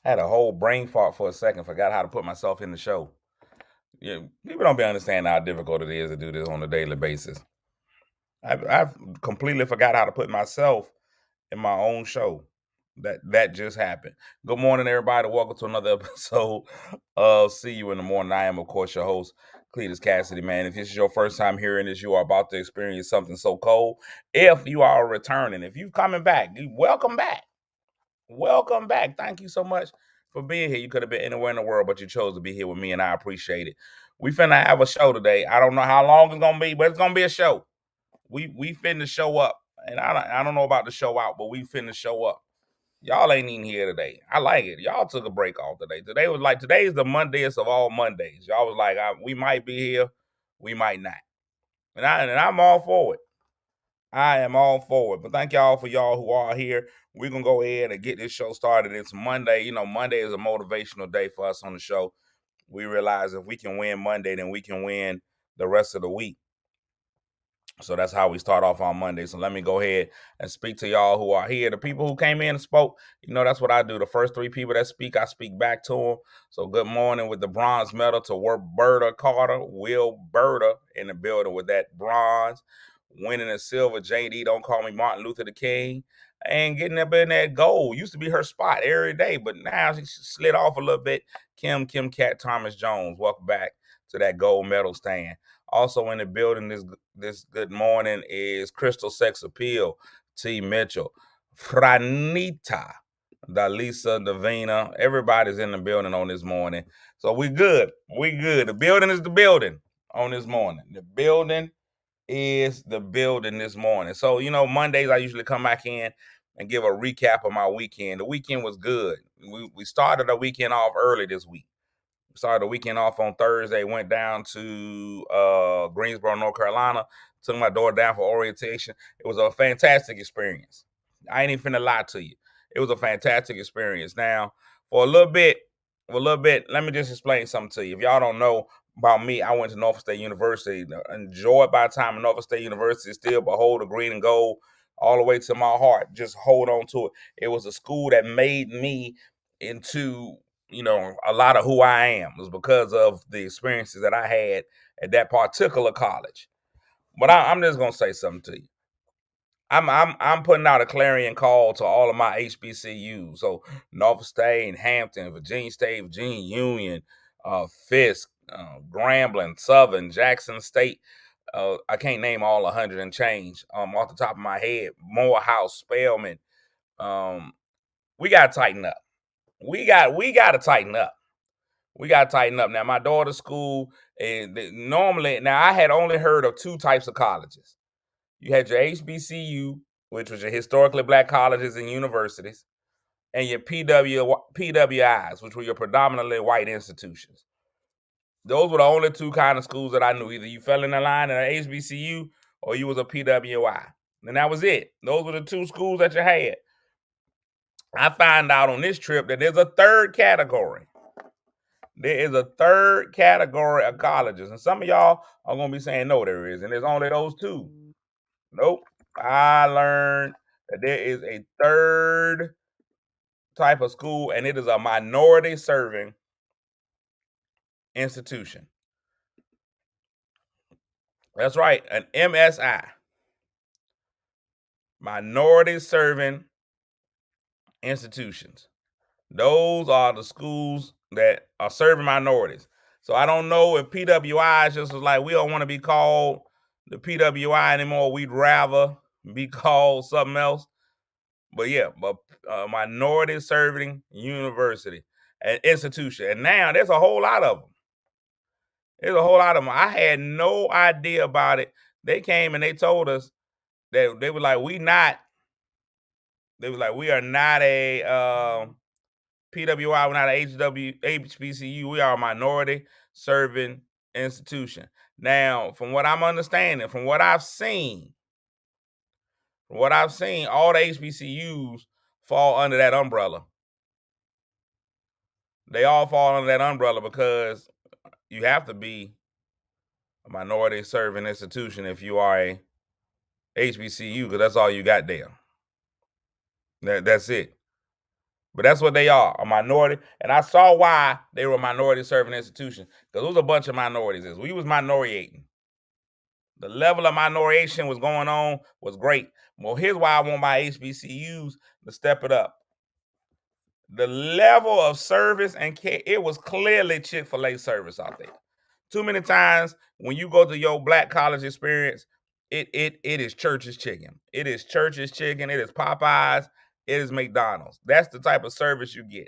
I had a whole brain fart for a second, forgot how to put myself in the show. Yeah, people don't be understanding how difficult it is to do this on a daily basis. I've completely forgot how to put myself in my own show. That just happened. Good morning, everybody. Welcome to another episode of See You in the Morning. I am, of course, your host, Cletus Cassidy. Man, if this is your first time hearing this, you are about to experience something so cold. If you are returning, if you're coming back, welcome back. Welcome back. Thank you so much for being here. You could have been anywhere in the world, but you chose to be here with me, and I appreciate it. We finna have a show today. I don't know how long it's gonna be, but it's gonna be a show. We finna show up, and I don't know about the show out, but we finna show up. Y'all ain't even here today. I like it. Y'all took a break off today. Today is the Mondays of all Mondays. Y'all was like, we might be here, we might not, and I'm all for it. I am all for it. But thank y'all for y'all who are here. We're gonna go ahead and get this show started. It's Monday. You know, Monday is a motivational day for us on the show. We realize if we can win Monday, then we can win the rest of the week. So that's how we start off on Monday. So let me go ahead and speak to y'all who are here. The people who came in and spoke, that's what I do. The first three people that speak, I speak back to them. So good morning with the bronze medal to Roberta Carter, Will Berta in the building with that bronze. Winning the silver, JD, don't call me Martin Luther the King. And getting up in that gold. Used to be her spot every day, but now she slid off a little bit. Kim Cat Thomas Jones, welcome back to that gold medal stand. Also in the building this good morning is Crystal Sex Appeal, T. Mitchell, Franita, Dalisa, Davina. Everybody's in the building on this morning. So we good. We good. The building is the building on this morning. The building is the building this morning. So, Mondays I usually come back in and give a recap of my weekend. The weekend was good. We started the weekend off early this week. Started the weekend off on Thursday, went down to Greensboro, North Carolina, took my daughter down for orientation. It was a fantastic experience. I ain't even finna lie to you. It was a fantastic experience. Now, for a little bit, let me just explain something to you. If y'all don't know about me, I went to Norfolk State University. Enjoyed by the time at Norfolk State University, still behold the green and gold all the way to my heart. Just hold on to it. It was a school that made me into a lot of who I am. It was because of the experiences that I had at that particular college. But I'm just gonna say something to you. I'm putting out a clarion call to all of my HBCUs. So Norfolk State, Hampton, Virginia State, Virginia Union, Fisk, Grambling, Southern, Jackson State. I can't name all 100 and change off the top of my head. Morehouse, Spelman. We gotta tighten up. We gotta tighten up. We got to tighten up. Now, my daughter's school, normally, now I had only heard of two types of colleges. You had your HBCU, which was your historically black colleges and universities, and your PWIs, which were your predominantly white institutions. Those were the only two kind of schools that I knew. Either you fell in the line at an HBCU or you was a PWI. And that was it. Those were the two schools that you had. I find out on this trip that there's a third category. There is a third category of colleges. And some of y'all are going to be saying, no, there is. And there's only those two. Nope. I learned that there is a third type of school, and it is a minority serving institution. That's right, an MSI, minority serving institutions. Those are the schools that are serving minorities. So I don't know if PWI just was like, we don't want to be called the PWI anymore. We'd rather be called something else. But yeah, minority serving university and institution. And now there's a whole lot of them. There's a whole lot of them. I had no idea about it. They came and they told us that they were like, we are not a PWI, we're not a HBCU, we are a minority serving institution. Now, from what I'm understanding, from what I've seen, all the HBCUs fall under that umbrella. They all fall under that umbrella because you have to be a minority serving institution if you are a HBCU, because that's all you got there. That's it. But that's what they are, a minority. And I saw why they were a minority serving institution, because it was a bunch of minorities. We was minoriating. The level of minoration was going on was great. Well, here's why I want my HBCUs to step it up. The level of service and care, it was clearly Chick-fil-A service out there. Too many times when you go to your black college experience, it is Church's Chicken. It is Church's Chicken. It is Popeyes. It is McDonald's. That's the type of service you get.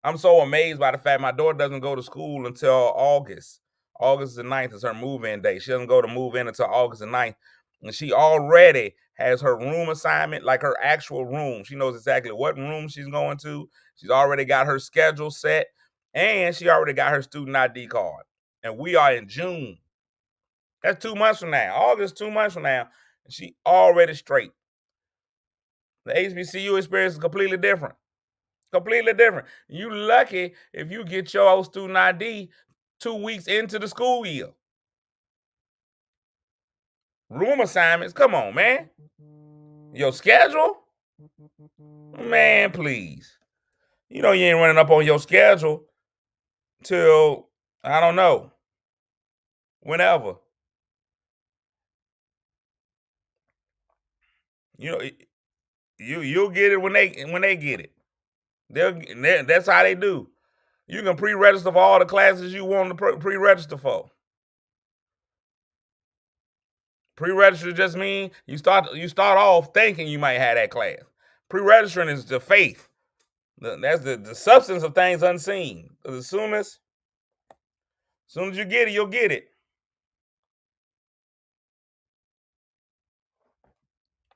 I'm so amazed by the fact my daughter doesn't go to school until August. August the 9th is her move-in date. She doesn't go to move in until August the 9th. And she already has her room assignment, like her actual room. She knows exactly what room she's going to. She's already got her schedule set. And she already got her student ID card. And we are in June. That's 2 months from now. August, 2 months from now. And she already straight. The HBCU experience is completely different. Completely different. You lucky if you get your old student ID 2 weeks into the school year. Room assignments, come on, man. Your schedule? Man, please. You know you ain't running up on your schedule till, I don't know, whenever. You know, you'll get it when they get it. That's how they do. You can pre-register for all the classes you want to pre-register for. Pre-register just means you start off thinking you might have that class. Pre-registering is the faith. That's the substance of things unseen. Because as soon as you get it, you'll get it.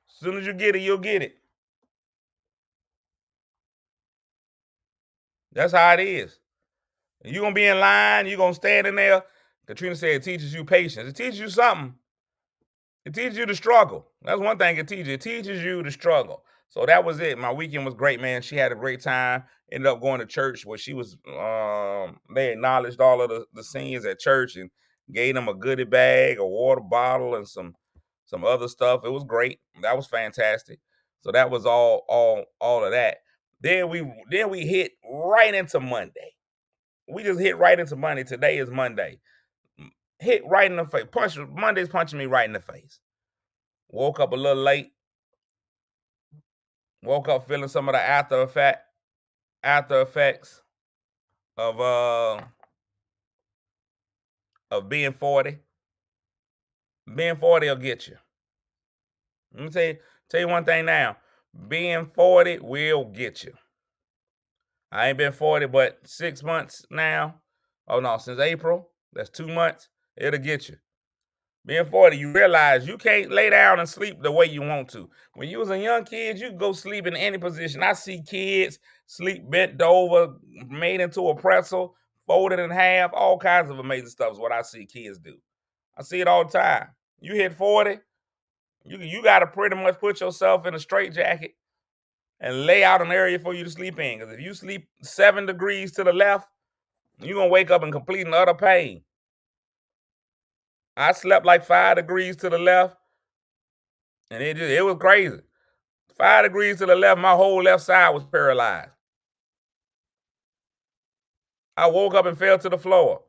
As soon as you get it, you'll get it. That's how it is. You're going to be in line. You're going to stand in there. Katrina said it teaches you patience. It teaches you something. It teaches you to struggle. That's one thing it teaches. It teaches you to struggle. So that was it. My weekend was great, man. She had a great time. Ended up going to church where she was, they acknowledged all of the seniors at church and gave them a goodie bag, a water bottle, and some other stuff. It was great. That was fantastic. So that was all of that. Then we hit right into Monday. We just hit right into Monday. Today is Monday. Hit right in the face. Monday's punching me right in the face. Woke up a little late. Woke up feeling some of the after effects of being 40. Being 40 will get you. Let me tell you one thing now. Being 40 will get you. I ain't been 40 but 6 months now. Oh no, since April. That's 2 months. It'll get you. Being 40, you realize you can't lay down and sleep the way you want to. When you was a young kid, you could go sleep in any position. I see kids sleep bent over, made into a pretzel, folded in half, all kinds of amazing stuff is what I see kids do. I see it all the time. You hit 40, you got to pretty much put yourself in a straitjacket and lay out an area for you to sleep in. Because if you sleep 7 degrees to the left, you're going to wake up in complete and utter pain. I slept like 5 degrees to the left, and it was crazy. 5 degrees to the left, my whole left side was paralyzed. I woke up and fell to the floor.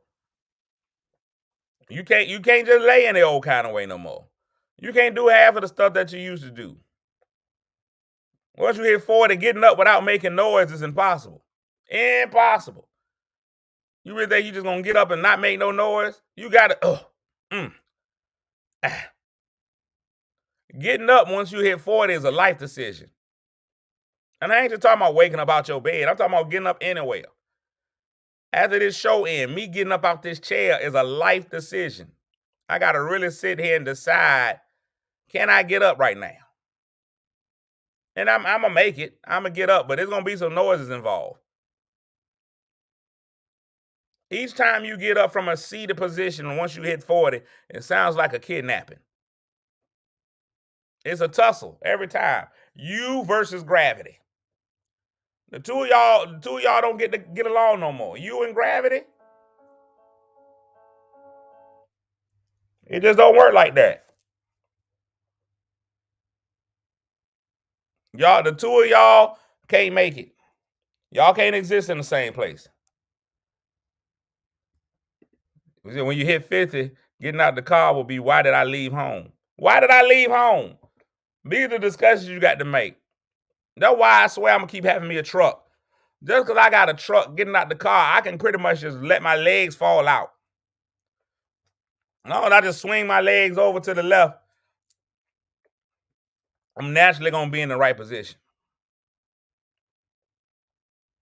You can't just lay in the old kind of way no more. You can't do half of the stuff that you used to do. Once you hit 40, getting up without making noise is impossible. Impossible. You really think you just gonna get up and not make no noise? You gotta Getting up once you hit 40 is a life decision. And I ain't just talking about waking up out your bed. I'm talking about getting up anywhere. After this show ends, me getting up out this chair is a life decision. I gotta really sit here and decide, can I get up right now? And I'm gonna make it. I'm gonna get up, but there's gonna be some noises involved. Each time you get up from a seated position, once you hit 40, it sounds like a kidnapping. It's a tussle every time. You versus gravity. The two of y'all don't get along no more. You and gravity. It just don't work like that. Y'all, the two of y'all can't make it. Y'all can't exist in the same place. When you hit 50, getting out the car will be, why did I leave home? Why did I leave home? These are the discussions you got to make. That's why I swear I'm going to keep having me a truck. Just because I got a truck, getting out the car, I can pretty much just let my legs fall out. No, and I just swing my legs over to the left. I'm naturally going to be in the right position.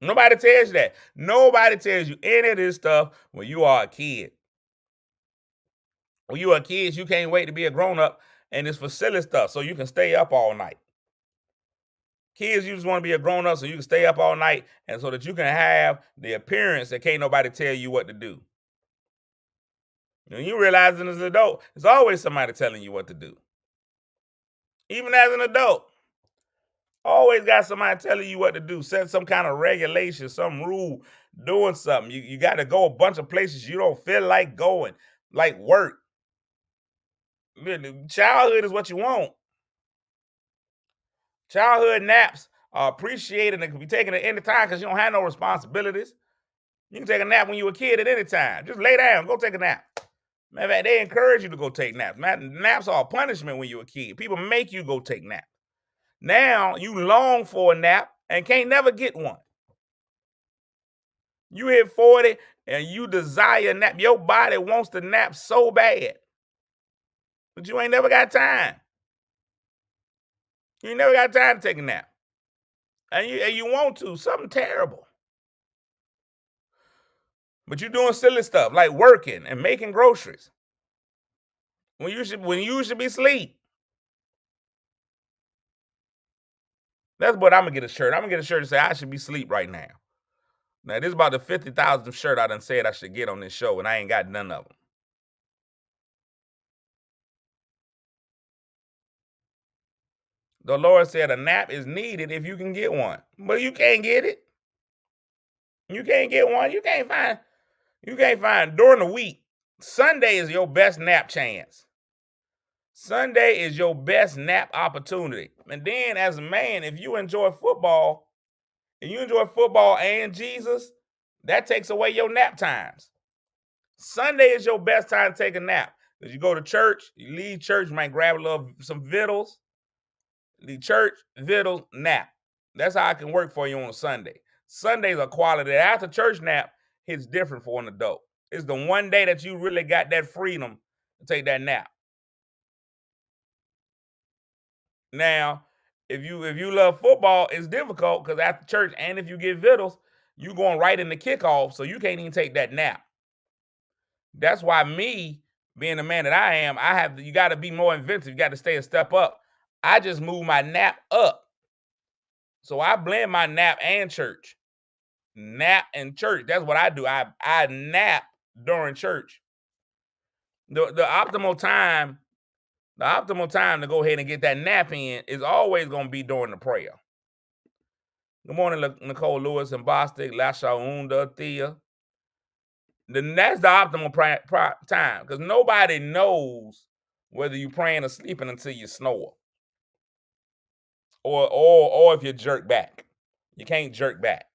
Nobody tells you that. Nobody tells you any of this stuff when you are a kid. When you are a kid, you can't wait to be a grown-up, and it's for silly stuff, so you can stay up all night. Kids, you just want to be a grown-up so you can stay up all night and so that you can have the appearance that can't nobody tell you what to do. And you realize as an adult, there's always somebody telling you what to do. Even as an adult, always got somebody telling you what to do. Set some kind of regulation, some rule, doing something. You got to go a bunch of places you don't feel like going, like work. Childhood is what you want. Childhood naps are appreciated and can be taken at any time because you don't have no responsibilities. You can take a nap when you were a kid at any time. Just lay down, go take a nap. Matter of fact, they encourage you to go take naps. Naps are a punishment when you're a kid. People make you go take naps. Now you long for a nap and can't never get one. You hit 40 and you desire a nap. Your body wants to nap so bad, but you ain't never got time. You ain't never got time to take a nap. And you want to, something terrible. But you're doing silly stuff like working and making groceries when you should be asleep. That's what I'm gonna get a shirt. I'm gonna get a shirt and say I should be asleep right now. Now this is about the 50,000th shirt I done said I should get on this show, and I ain't got none of them. The Lord said a nap is needed if you can get one, but you can't get it. You can't get one. You can't find during the week. Sunday is your best nap chance. Sunday is your best nap opportunity. And then as a man, if you enjoy football, and Jesus, that takes away your nap times. Sunday is your best time to take a nap. Because you go to church, you leave church, you might grab some vittles, leave church, vittles, nap. That's how I can work for you on a Sunday. Sundays are quality. After church nap hits different for an adult. It's the one day that you really got that freedom to take that nap. Now, if you love football, it's difficult because after church and if you get vittles, you going right in the kickoff, so you can't even take that nap. That's why me, being the man that I am, you got to be more inventive. You got to stay a step up. I just move my nap up. So I blend my nap and church. Nap and church. That's what I do. I nap during church. The optimal time to go ahead and get that nap in is always going to be during the prayer. Good morning, Nicole Lewis and Bostic, Lashaunda, Thea. That's the optimal time because nobody knows whether you're praying or sleeping until you snore, or if you jerk back. You can't jerk back.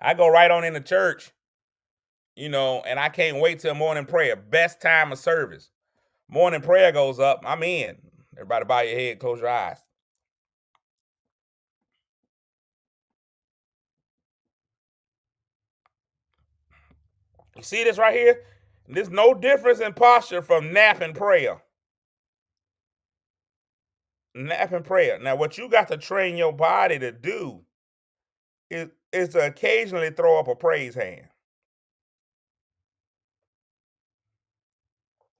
I go right on into church, and I can't wait till morning prayer. Best time of service. Morning prayer goes up. I'm in. Everybody bow your head, close your eyes. You see this right here? There's no difference in posture from nap and prayer. Nap and prayer. Now, what you got to train your body to do is to occasionally throw up a praise hand.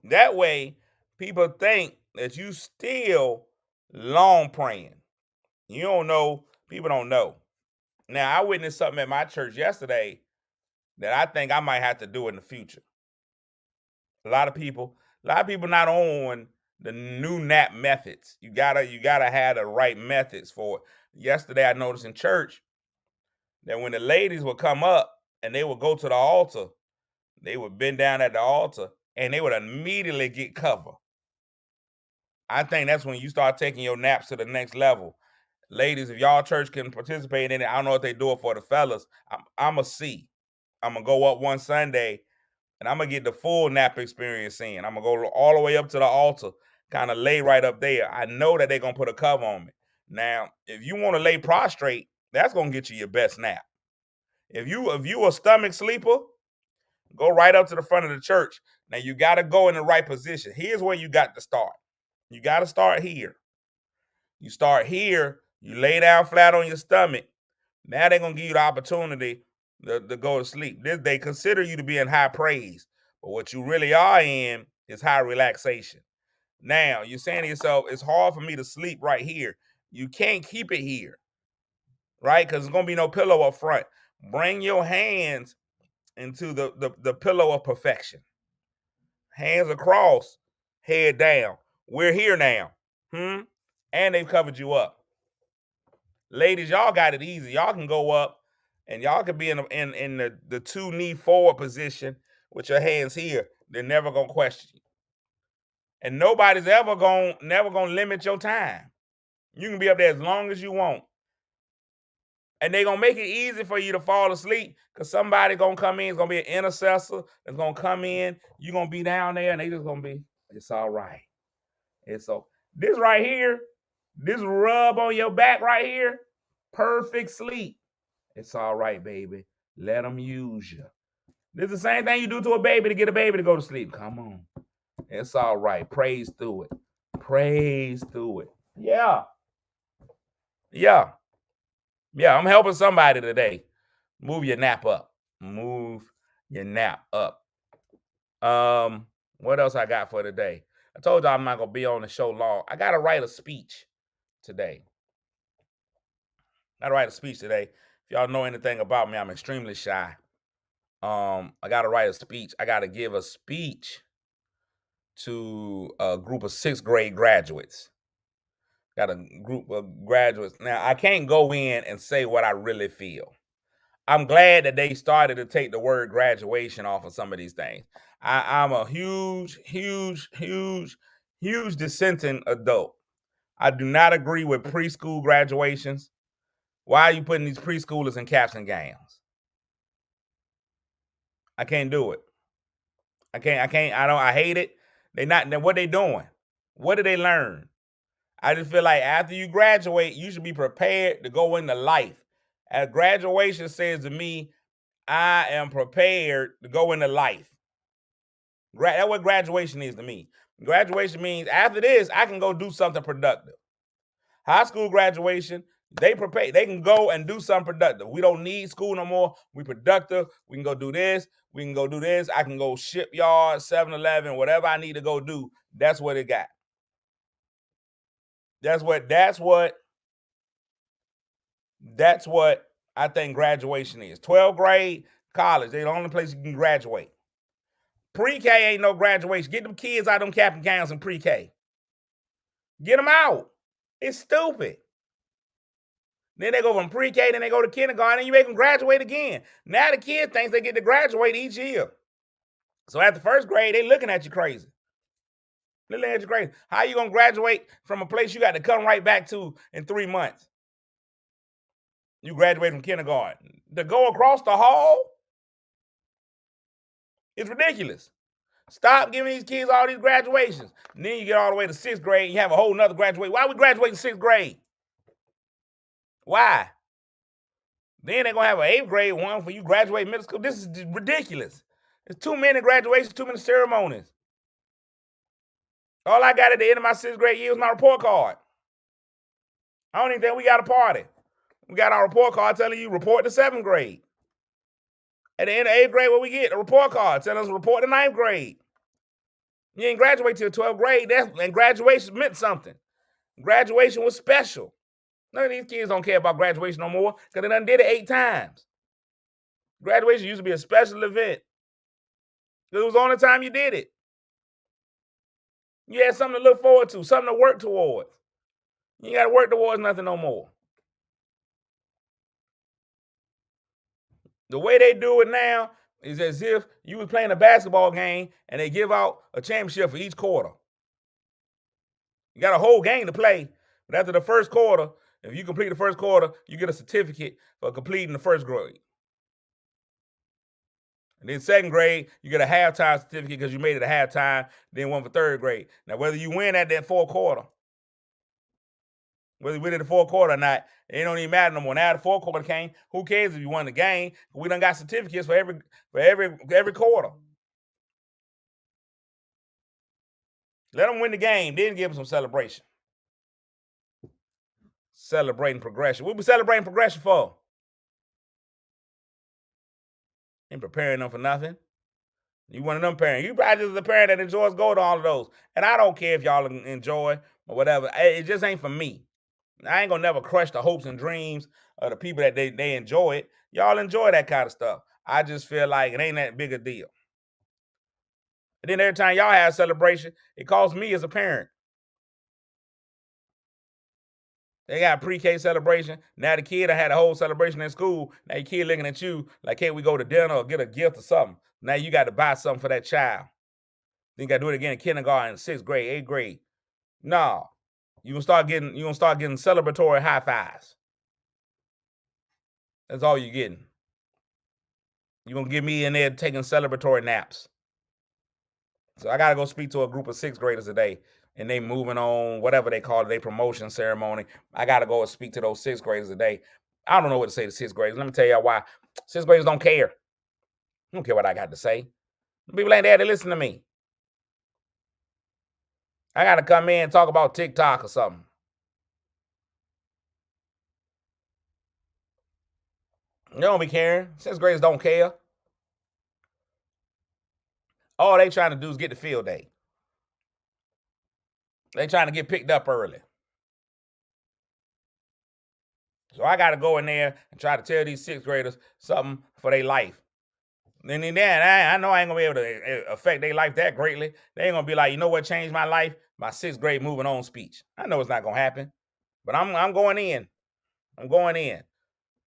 That way, people think that you still long praying. You don't know. People don't know. Now, I witnessed something at my church yesterday that I think I might have to do in the future. A lot of people not on the new nap methods. You gotta have the right methods for it. Yesterday, I noticed in church that when the ladies would come up and they would go to the altar, they would bend down at the altar and they would immediately get cover. I think that's when you start taking your naps to the next level. Ladies, if y'all church can participate in it, I don't know if they do it for the fellas. I'm a C. I'm gonna go up one Sunday, and I'm gonna get the full nap experience in. I'm gonna go all the way up to the altar, kind of lay right up there. I know that they're gonna put a cover on me. Now, if you want to lay prostrate, that's gonna get you your best nap. If you a stomach sleeper, go right up to the front of the church. Now you got to go in the right position. Here's where you got to start. You got to start here. You start here. You lay down flat on your stomach. Now they're gonna give you the opportunity to go to sleep. They consider you to be in high praise, but what you really are in is high relaxation. Now you're saying to yourself, it's hard for me to sleep right here. You can't keep it here, right? Because there's gonna be no pillow up front. Bring your hands into the pillow of perfection. Hands across, head down. We're here now. And they've covered you up. Ladies, y'all got it easy. Y'all can go up and y'all can be in the two knee forward position with your hands here. They're never gonna question you. And nobody's never gonna limit your time. You can be up there as long as you want. And they're gonna make it easy for you to fall asleep because somebody gonna come in, it's gonna be an intercessor that's gonna come in, you're gonna be down there, and they just gonna be, it's all right. It's so this right here, this rub on your back right here, perfect sleep. It's all right, baby. Let them use you. This is the same thing you do to a baby to get a baby to go to sleep. Come on. It's all right. Praise through it. Praise through it. Yeah. Yeah. Yeah, I'm helping somebody today. Move your nap up. Move your nap up. What else I got for today? I told y'all I'm not gonna be on the show long. I gotta write a speech today. If y'all know anything about me, I'm extremely shy. I gotta write a speech. I gotta give a speech to a group of 6th grade graduates. Got a group of graduates. Now, I can't go in and say what I really feel. I'm glad that they started to take the word graduation off of some of these things. I'm a huge dissenting adult. I do not agree with preschool graduations. Why are you putting these preschoolers in caps and gowns? I can't do it. I hate it. What they doing? What did they learn? I just feel like after you graduate, you should be prepared to go into life. As graduation says to me, I am prepared to go into life. That's what graduation is to me. Graduation means after this, I can go do something productive. High school graduation, they can go and do something productive. We don't need school no more. We productive. We can go do this. We can go do this. I can go shipyard, 7-Eleven, whatever I need to go do. That's what it got. That's what I think graduation is. 12th grade, college, they're the only place you can graduate. Pre-K ain't no graduation. Get them kids out of them cap and gowns in pre-K. Get them out. It's stupid. Then they go from pre-K, then they go to kindergarten, and you make them graduate again. Now the kid thinks they get to graduate each year. So after 1st grade, they looking at you crazy. They're looking at you crazy. How you going to graduate from a place you got to come right back to in 3 months? You graduate from kindergarten. To go across the hall? It's ridiculous. Stop giving these kids all these graduations. And then you get all the way to 6th grade, and you have a whole nother graduation. Why we graduating 6th grade? Why? Then they're going to have an 8th grade one for you graduate middle school. This is ridiculous. There's too many graduations, too many ceremonies. All I got at the end of my 6th grade year was my report card. I don't even think we got a party. We got our report card telling you report to 7th grade. At the end of 8th grade, what we get? A report card telling us report to 9th grade. You ain't graduate till 12th grade, and graduation meant something. Graduation was special. None of these kids don't care about graduation no more because they done did it 8 times. Graduation used to be a special event. It was the only time you did it. You had something to look forward to, something to work towards. You ain't got to work towards nothing no more. The way they do it now is as if you was playing a basketball game and they give out a championship for each quarter. You got a whole game to play, but after the first quarter, If you complete the first quarter, you get a certificate for completing the first grade. And then second grade, you get a halftime certificate because you made it a halftime, then one for third grade. Now, whether you win at that fourth quarter, whether you win at the fourth quarter or not, it don't even matter no more. Now the fourth quarter came. Who cares if you won the game? We done got certificates for every quarter. Let them win the game, then give them some celebration. Celebrating progression. What we celebrating progression for? Ain't preparing them for nothing. You one of them parents. You probably just a parent that enjoys going to all of those. And I don't care if y'all enjoy or whatever. It just ain't for me. I ain't gonna never crush the hopes and dreams of the people that they enjoy it. Y'all enjoy that kind of stuff. I just feel like it ain't that big a deal. And then every time y'all have a celebration, it costs me as a parent. They got pre-K celebration. Now the kid had a whole celebration in school. Now your kid looking at you like, can't we go to dinner or get a gift or something? Now you got to buy something for that child. Then you got to do it again in kindergarten, 6th grade, 8th grade. No. You gonna start getting celebratory high fives. That's all you're getting. You're gonna get me in there taking celebratory naps. So I gotta go speak to a group of 6th graders today, and they moving on, whatever they call it, their promotion ceremony. I gotta go and speak to those 6th graders today. I don't know what to say to 6th graders. Let me tell y'all why. 6th graders don't care. They don't care what I got to say. People ain't there to listen to me. I gotta come in and talk about TikTok or something. They don't be caring. 6th graders don't care. All they trying to do is get the field day. They trying to get picked up early. So I got to go in there and try to tell these 6th graders something for their life. And then I know I ain't going to be able to affect their life that greatly. They ain't going to be like, you know what changed my life? My 6th grade moving on speech. I know it's not going to happen. But I'm going in. I'm going in.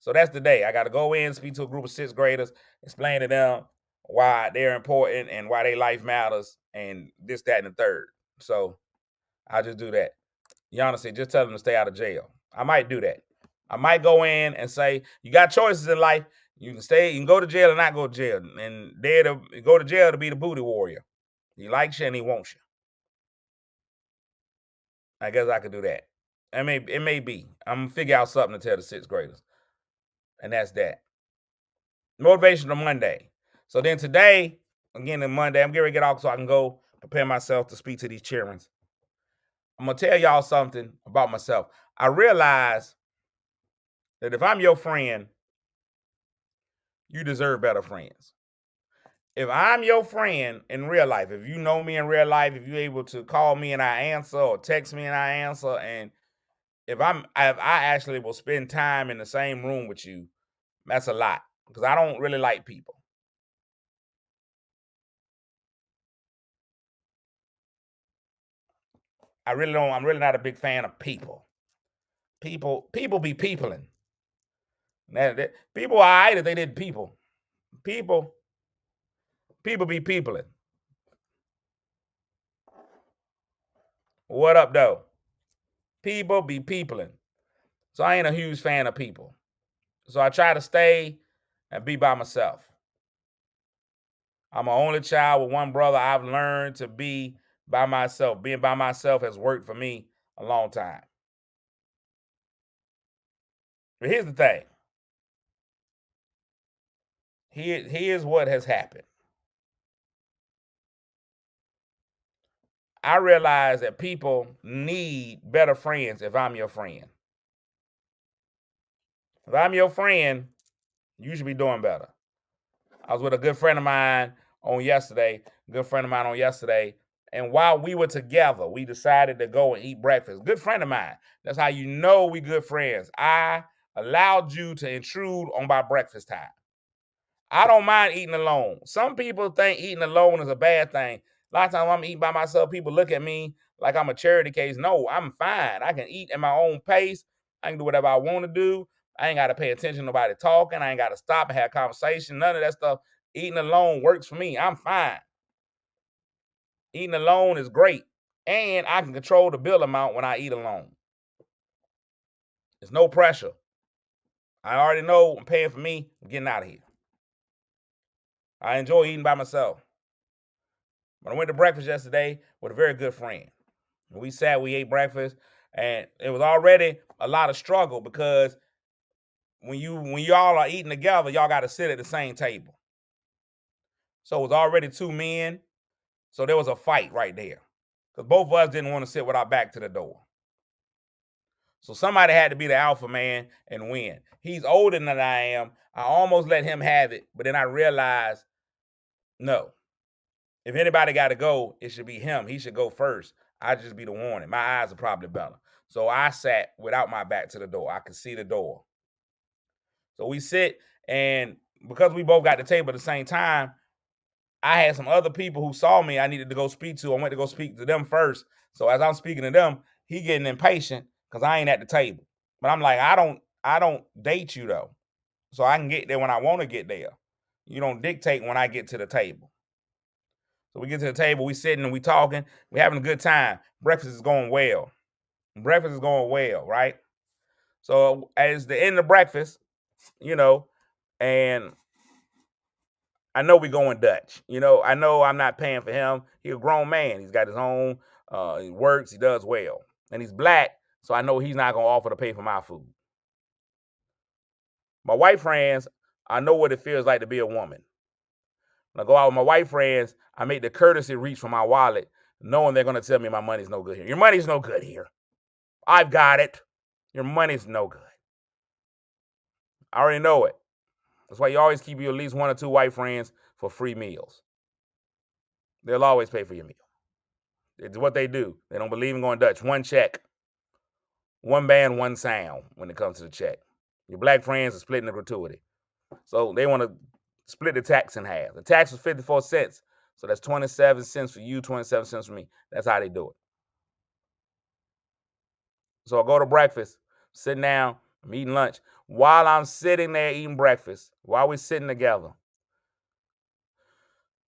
So that's the day. I got to go in, speak to a group of 6th graders, explain to them why they're important and why their life matters and this, that, and the third. So I'll just do that. Yana said, just tell them to stay out of jail. I might do that. I might go in and say, you got choices in life. You can go to jail or not go to jail. And there to go to jail to be the booty warrior. He likes you and he wants you. I guess I could do that. It may be. I'm gonna figure out something to tell the 6th graders. And that's that. Motivational Monday. So then today, again, on Monday, I'm getting ready to get off so I can go prepare myself to speak to these children. I'm gonna tell y'all something about myself. I realize that if I'm your friend, you deserve better friends. If I'm your friend in real life, if you know me in real life, if you're able to call me and I answer or text me and I answer, and if I actually will spend time in the same room with you, that's a lot because I don't really like people. I really don't. I'm really not a big fan of people. People be peopling. People are alright if they did people. People be peopling. What up, though? People be peopling. So I ain't a huge fan of people. So I try to stay and be by myself. I'm an only child with one brother. I've learned to be by myself. Being by myself has worked for me a long time. But here's the thing. Here's what has happened. I realize that people need better friends if I'm your friend. If I'm your friend, you should be doing better. I was with a good friend of mine on yesterday, and while we were together, we decided to go and eat breakfast. Good friend of mine. That's how you know we good friends. I allowed you to intrude on my breakfast time. I don't mind eating alone. Some people think eating alone is a bad thing. A lot of times when I'm eating by myself, people look at me like I'm a charity case. No, I'm fine. I can eat at my own pace. I can do whatever I want to do. I ain't got to pay attention to nobody talking. I ain't got to stop and have conversation. None of that stuff. Eating alone works for me. I'm fine. Eating alone is great. And I can control the bill amount when I eat alone. There's no pressure. I already know I'm paying for me. I'm getting out of here. I enjoy eating by myself. But I went to breakfast yesterday with a very good friend. We sat, we ate breakfast, and it was already a lot of struggle because when y'all are eating together, y'all got to sit at the same table. So it was already two men. So there was a fight right there because both of us didn't want to sit with our back to the door. So somebody had to be the alpha man and win. He's older than I am. I almost let him have it, but then I realized, no. If anybody got to go, it should be him. He should go first. I just be the warning. My eyes are probably better. So I sat without my back to the door. I could see the door. So we sit, and because we both got the table at the same time, I had some other people who saw me I needed to go speak to. I went to go speak to them first. So as I'm speaking to them, he getting impatient because I ain't at the table. But I'm like, I don't date you though. So I can get there when I want to get there. You don't dictate when I get to the table. So we get to the table, we sitting and we talking, we having a good time. Breakfast is going well. Breakfast is going well, right? So as the end of breakfast, and I know we going Dutch. I know I'm not paying for him. He's a grown man. He's got his own, he works, he does well. And he's black, so I know he's not gonna offer to pay for my food. My white friends, I know what it feels like to be a woman. When I go out with my white friends, I make the courtesy reach for my wallet, knowing they're gonna tell me my money's no good here. Your money's no good here. I've got it. Your money's no good. I already know it. That's why you always keep you at least one or two white friends for free meals. They'll always pay for your meal. It's what they do. They don't believe in going Dutch. One check, one band, one sound when it comes to the check. Your black friends are splitting the gratuity. So they want to split the tax in half. The tax was 54 cents. So that's 27 cents for you, 27 cents for me. That's how they do it. So I go to breakfast, sitting down, I'm eating lunch. While I'm sitting there eating breakfast, while we're sitting together,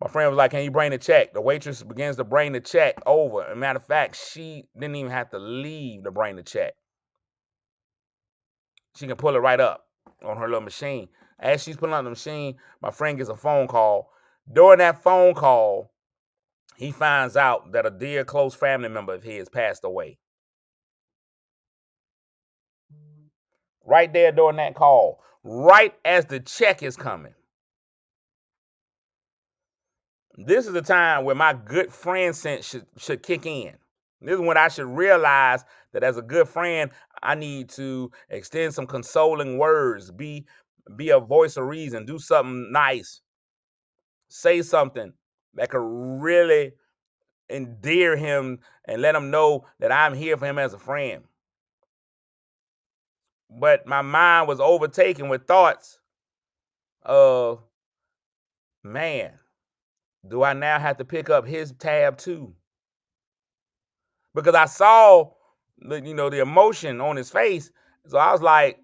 my friend was like, can you bring the check? The waitress begins to bring the check over. As a matter of fact, she didn't even have to leave to bring the check. She can pull it right up on her little machine. As she's pulling up the machine, my friend gets a phone call. During that phone call, he finds out that a dear close family member of his passed away. Right there during that call, right as the check is coming. This is the time where my good friend sense should kick in. This is when I should realize that as a good friend, I need to extend some consoling words, be a voice of reason, do something nice, say something that could really endear him and let him know that I'm here for him as a friend. But my mind was overtaken with thoughts of, man, do I now have to pick up his tab too? Because I saw the emotion on his face. So I was like,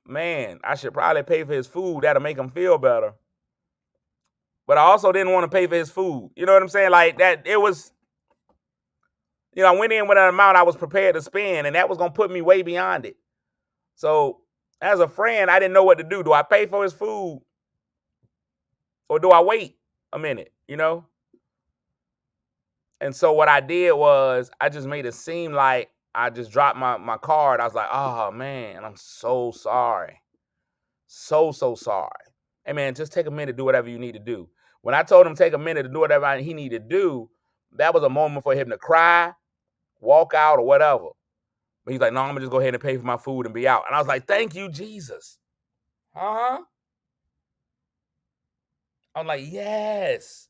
man, I should probably pay for his food. That'll make him feel better. But I also didn't want to pay for his food. You know what I'm saying? Like that, it was, I went in with an amount I was prepared to spend, and that was going to put me way beyond it. So as a friend, I didn't know what to do. Do I pay for his food? Or do I wait a minute, And so what I did was I just made it seem like I just dropped my card. I was like, oh, man, I'm so sorry. So sorry. Hey, man, just take a minute to do whatever you need to do. When I told him take a minute to do whatever he needed to do, that was a moment for him to cry, walk out, or whatever. But he's like, no, I'm going to just go ahead and pay for my food and be out. And I was like, thank you, Jesus. I'm like, yes.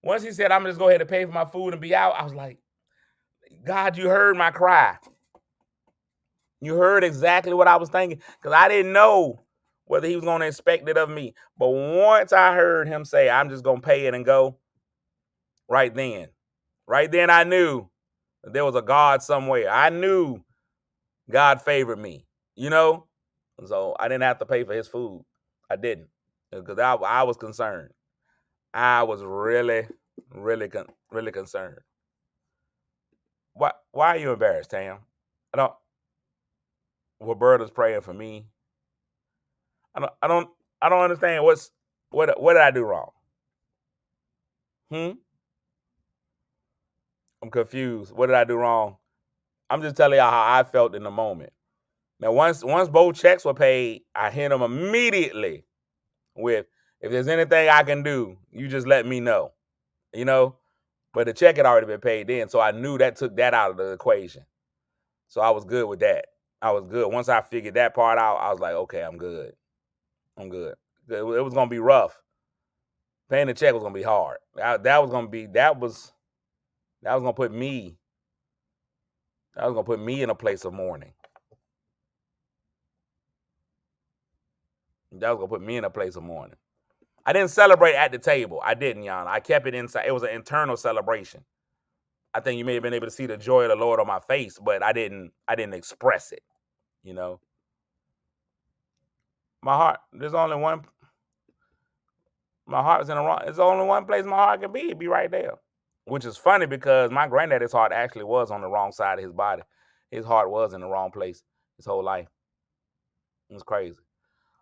Once he said, I'm going to just go ahead and pay for my food and be out, I was like, God, you heard my cry. You heard exactly what I was thinking, because I didn't know whether he was going to expect it of me. But once I heard him say, I'm just going to pay it and go, right then I knew that there was a God somewhere. I knew God favored me, So I didn't have to pay for his food. I didn't, because I was concerned. I was really, really, really concerned. Why are you embarrassed, Tam? Roberta's praying for me. I don't understand what did I do wrong? I'm confused. What did I do wrong? I'm just telling y'all how I felt in the moment. Now, once both checks were paid, I hit them immediately with, if there's anything I can do, you just let me know. You know? But the check had already been paid then, so I knew that took that out of the equation. So I was good with that. I was good. Once I figured that part out, I was like, okay, I'm good. I'm good. It was gonna be rough. Paying the check was gonna be hard. That was gonna put me in a place of mourning. That was gonna put me in a place of mourning. I didn't celebrate at the table. I didn't, Yana. I kept it inside. It was an internal celebration. I think you may have been able to see the joy of the Lord on my face, but I didn't express it, you know. My heart, there's only one. My heart's in the wrong. There's only one place my heart can be. It'd be right there. Which is funny because my granddaddy's heart actually was on the wrong side of his body. His heart was in the wrong place his whole life. It was crazy.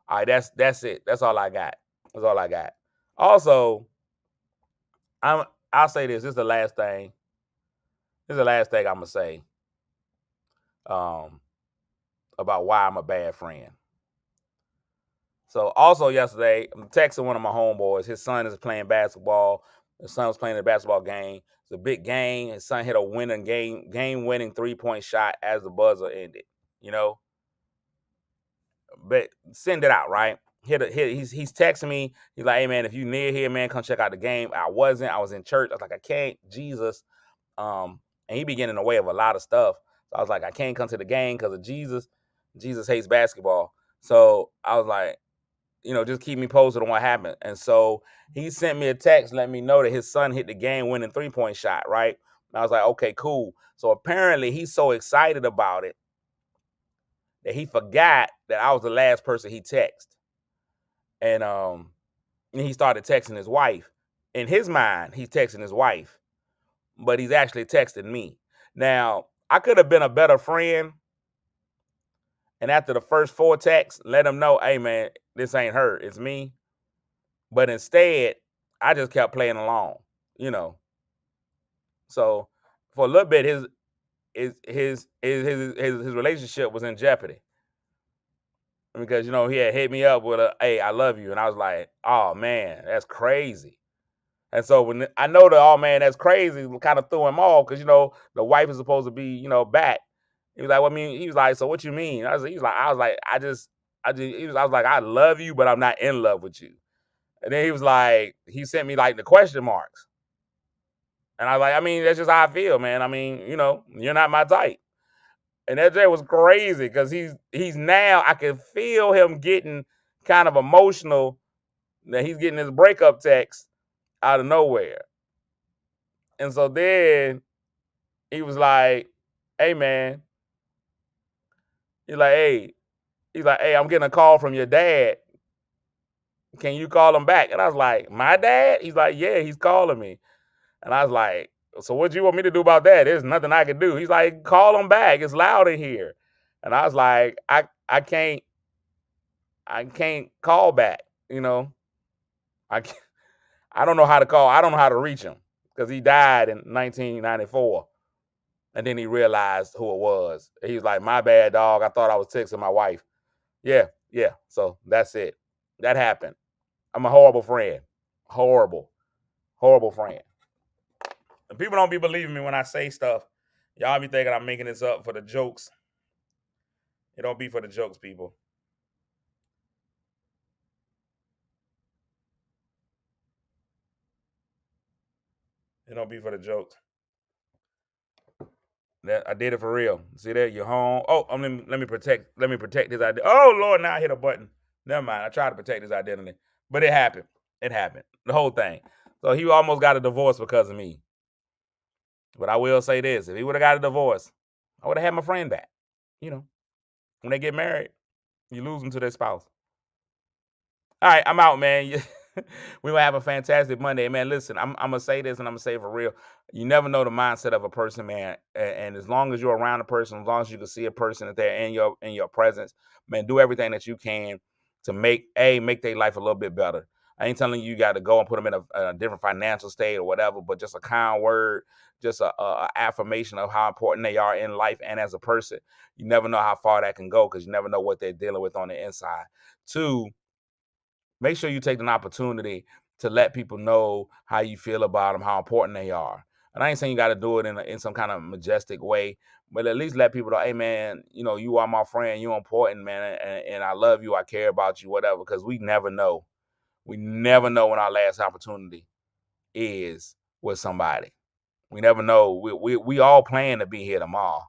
All right, that's it. That's all I got. That's all I got. Also, I'll say this. This is the last thing. This is the last thing I'm gonna say. About why I'm a bad friend. So also yesterday, I'm texting one of my homeboys. His son is playing basketball. His son was playing a basketball game. It's a big game. His son hit a winning game-winning 3-point shot as the buzzer ended. You know, but send it out, right? He's texting me. He's like, "Hey man, if you near here, man, come check out the game." I wasn't. I was in church. I was like, "I can't." Jesus, and he be getting in the way of a lot of stuff. So I was like, "I can't come to the game because of Jesus. Jesus hates basketball." So I was like, you know, just keep me posted on what happened. And so he sent me a text letting me know that his son hit the game-winning 3-point shot, right? And I was like, okay, cool. So apparently he's so excited about it that he forgot that I was the last person he texted. And he started texting his wife. In his mind, he's texting his wife, but he's actually texting me. Now, I could have been a better friend, and after the first 4 texts, let him know, hey man, this ain't her, it's me. But instead, I just kept playing along, you know. So for a little bit, his relationship was in jeopardy because you know he had hit me up with a "Hey, I love you," and I was like, "Oh man, that's crazy." And so when I know that, "Oh man, that's crazy," kind of threw him off because you know the wife is supposed to be, you know, back. He was like, "Well, I mean," he was like, "So what you mean?" I was like, I was like, "I love you, but I'm not in love with you." And then he was like, he sent me like the question marks. And I was like, I mean, that's just how I feel, man. I mean, you know, you're not my type. And that Jay was crazy because he's now, I can feel him getting kind of emotional that he's getting his breakup text out of nowhere. And so then he was like, hey man, he's like, hey, I'm getting a call from your dad. Can you call him back? And I was like, my dad? He's like, yeah, he's calling me. And I was like, so what do you want me to do about that? There's nothing I can do. He's like, call him back. It's loud in here. And I was like, I can't call back, you know. I don't know how to call. I don't know how to reach him because he died in 1994. And then he realized who it was. He was like, my bad, dog. I thought I was texting my wife. Yeah. So that's it. That happened. I'm a horrible friend. Horrible friend. And people don't be believing me when I say stuff. Y'all be thinking I'm making this up for the jokes. It don't be for the jokes, people. It don't be for the jokes. That I did it for real. See that? You're home. Oh, let me protect his identity. Oh Lord, now I hit a button. Never mind. I tried to protect his identity. But it happened. It happened. The whole thing. So he almost got a divorce because of me. But I will say this: if he would have got a divorce, I would have had my friend back. You know, when they get married, you lose them to their spouse. All right, I'm out, man. We gonna have a fantastic Monday, man. Listen, I'm gonna say this, and I'm gonna say it for real. You never know the mindset of a person, man. And as long as you're around a person, as long as you can see a person that they're in your presence, man, do everything that you can to make their life a little bit better. I ain't telling you got to go and put them in a different financial state or whatever, but just a kind word, just a affirmation of how important they are in life and as a person. You never know how far that can go because you never know what they're dealing with on the inside. Two, make sure you take an opportunity to let people know how you feel about them, how important they are. And I ain't saying you got to do it in some kind of majestic way, but at least let people know, hey, man, you are my friend. You're important, man. And I love you. I care about you, whatever, because we never know. We never know when our last opportunity is with somebody. We never know. We all plan to be here tomorrow.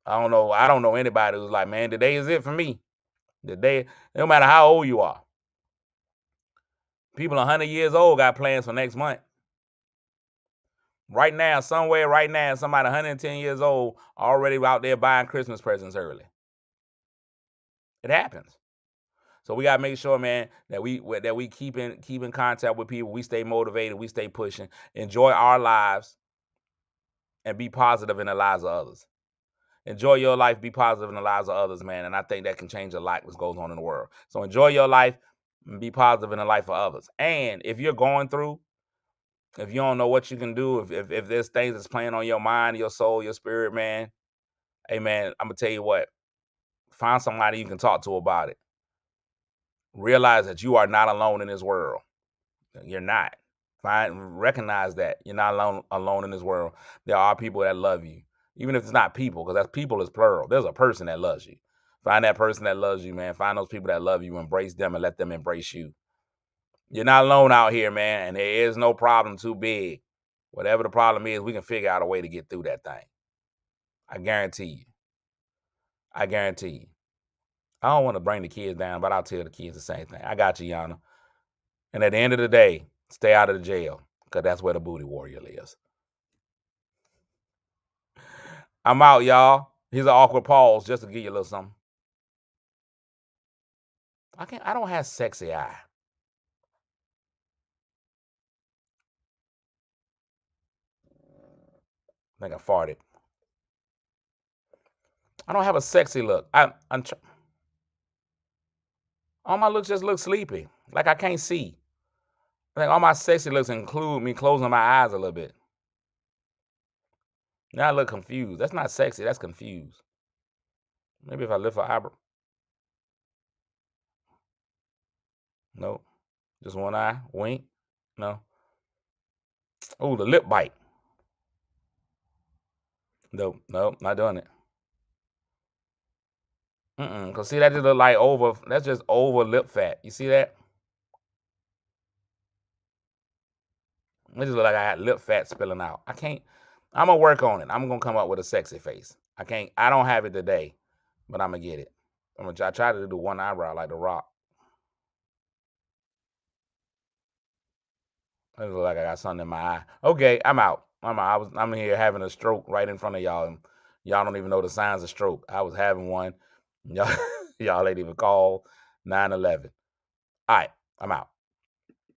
I don't know anybody who's like, man, today is it for me. Today, no matter how old you are. People 100 years old got plans for next month. Right now, somebody 110 years old already out there buying Christmas presents early. It happens. So we gotta make sure, man, that we keep in contact with people. We stay motivated. We stay pushing. Enjoy our lives, and be positive in the lives of others. Enjoy your life. Be positive in the lives of others, man. And I think that can change a lot what goes on in the world. So enjoy your life and be positive in the life of others. And if you're going through, if you don't know what you can do, if there's things that's playing on your mind, your soul, your spirit, man, hey, man, I'm gonna tell you what. Find somebody you can talk to about it. Realize that you are not alone in this world. You're not. Recognize that you're not alone in this world. There are people that love you, even if it's not people, because that's people is plural. There's a person that loves you. Find that person that loves you, man. Find those people that love you. Embrace them and let them embrace you. You're not alone out here, man, and there is no problem too big. Whatever the problem is, we can figure out a way to get through that thing. I guarantee you. I guarantee you. I don't want to bring the kids down, but I'll tell the kids the same thing. I got you, Yana. And at the end of the day, stay out of the jail, because that's where the booty warrior lives. I'm out, y'all. Here's an awkward pause just to give you a little something. I don't have sexy eye. I think I farted. I don't have a sexy look. All my looks just look sleepy. Like I can't see. I think all my sexy looks include me closing my eyes a little bit. Now I look confused. That's not sexy. That's confused. Maybe if I lift an eyebrow. No. Just one eye. Wink. No. Oh, the lip bite. No, not doing it. Cause see, that just look like that's just over lip fat. You see that? It just look like I got lip fat spilling out. I'm gonna work on it. I'm gonna come up with a sexy face. I don't have it today, but I'm gonna get it. I try to do one eyebrow like The Rock. It look like I got something in my eye. Okay, I'm out. I'm here having a stroke right in front of y'all, and y'all don't even know the signs of stroke. I was having one. Y'all ain't even called 911. All right, I'm out.